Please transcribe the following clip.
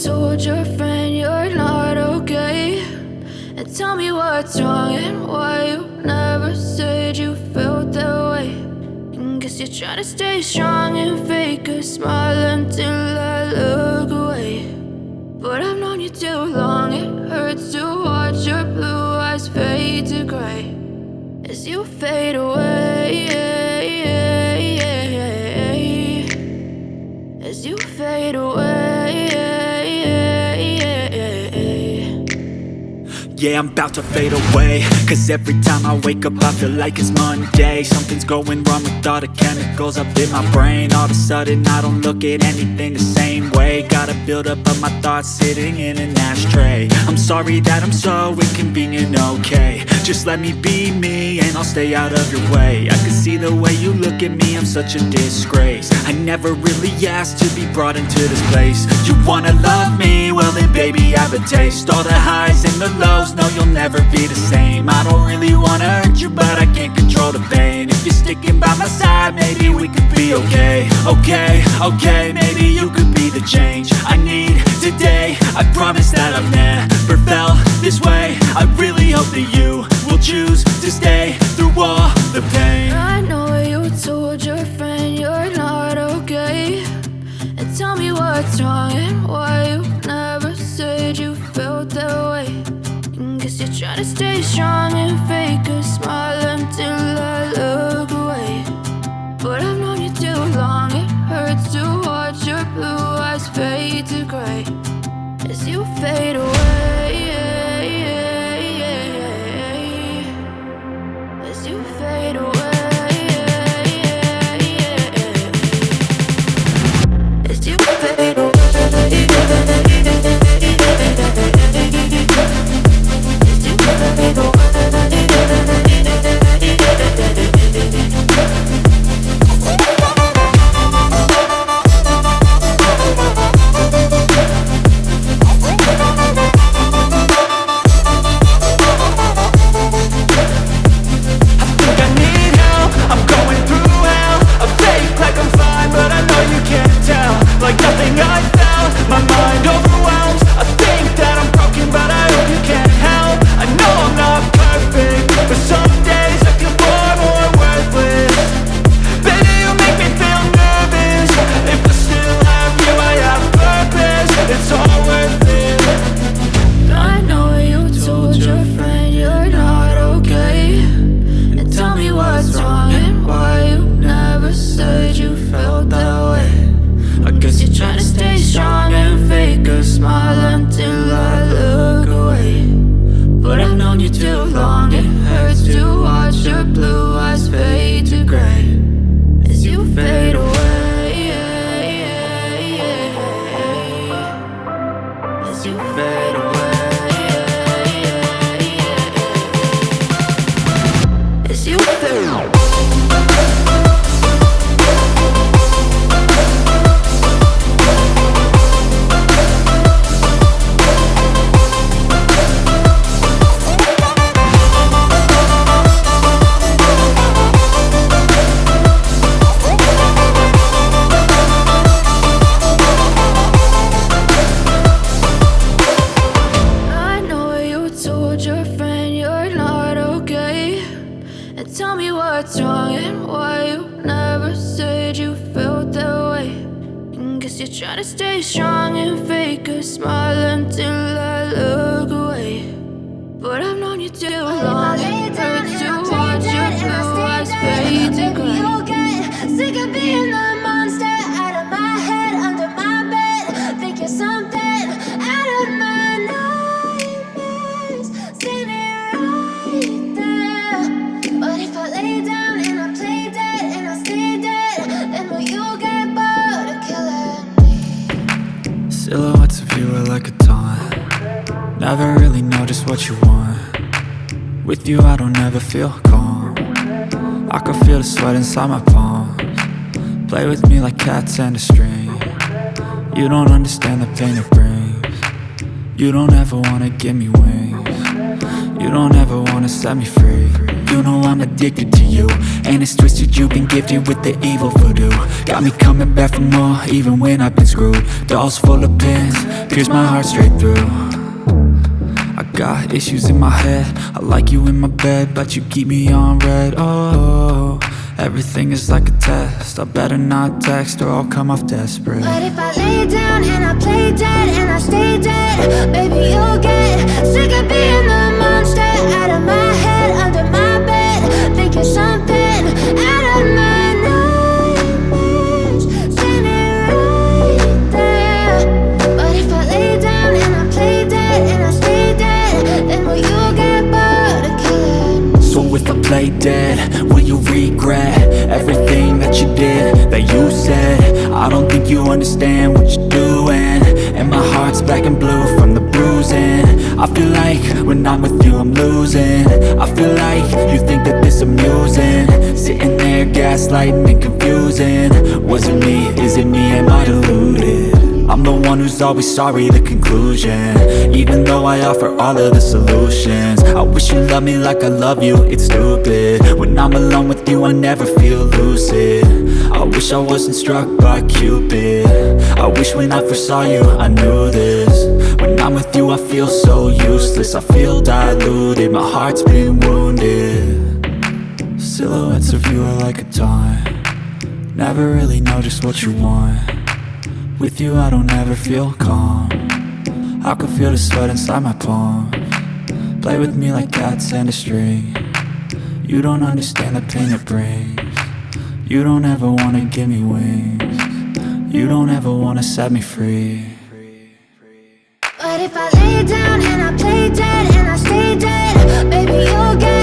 told your friend you're not okay, and tell me what's wrong and why you never said you felt that way. And guess you're trying to stay strong and fake a smile until I look away. But I've known you too long, it hurts to watch your blue eyes fade to gray as you fade away, as you fade away. Yeah, I'm about to fade away, cause every time I wake up I feel like it's Monday. Something's going wrong with all the chemicals up in my brain. All of a sudden I don't look at anything the same way. Gotta build up of my thoughts sitting in an ashtray. I'm sorry that I'm so inconvenient, okay. Just let me be me and I'll stay out of your way. I can see the way you look at me, I'm such a disgrace. I never really asked to be brought into this place. You wanna love me? Well then baby I have a taste. All the highs and the lows, no you'll never be the same. I don't really wanna hurt you but I can't control the pain. If you're sticking by my side maybe we could be okay. Okay, maybe you could be the change I need today. I promise that I've never felt this way. I really hope that you will choose to stay through all the pain. I know you told your friend you're not okay, and tell me what's wrong and why you never said you felt that way. And guess you're trying to stay strong and fake a smile until I look away. But I've known you too long, it hurts to watch your blue eyes fade to gray as you fade away, as you fade away, as you fade away. Try to stay strong and fake a smile until I look away. But I've known you too long, it hurts to watch your blue eyes fade to gray. You'll get sick of being the monster out of my head, under my bed. Think you're something out of my nightmares. See me right there. But if I lay down and I play dead and I stay dead, then will you get bored of killing? Silhouettes of you are like a taunt. Never really know just what you want. With you I don't ever feel calm. I can feel the sweat inside my palms. Play with me like cats and a string. You don't understand the pain it brings. You don't ever wanna give me wings. You don't ever wanna set me free. you know I'm addicted to you. And it's twisted, you've been gifted with the evil voodoo. Got me coming back for more, even when I've been screwed. Dolls full of pins, pierce my heart straight through. I got issues in my head, I like you in my bed, but you keep me on red. Oh, everything is like a test, I better not text or I'll come off desperate. But if I lay down and I play dead and I stay dead, baby, you'll get sick of being the monster out of my head, under my bed. Think you're something out of my nightmares, standing right there. But if I lay down and I play dead and I stay dead, then will you get bored of killing? So if I play dead, will you regret everything that you did, that you said? I don't think you understand what you're doing, and my heart's black and blue from the bruising. I feel like when I'm with you I'm losing. I feel like you think that this amusing, sitting there gaslighting and confusing. Was it me? Is it me? Am I deluded? I'm the one who's always sorry, the conclusion, even though I offer all of the solutions. I wish you loved me like I love you, it's stupid. When I'm alone with you I never feel lucid. I wish I wasn't struck by Cupid. I wish when I first saw you I knew this. When I'm with you I feel so useless, I feel diluted, my heart's been wounded. Silhouettes of you are like a taunt, never really know just what you want. With you I don't ever feel calm, I can feel the sweat inside my palms. Play with me like cats and a string, you don't understand the pain it brings. You don't ever wanna give me wings, you don't ever wanna set me free. But if I lay down and I play dead and I stay dead, baby, you'll get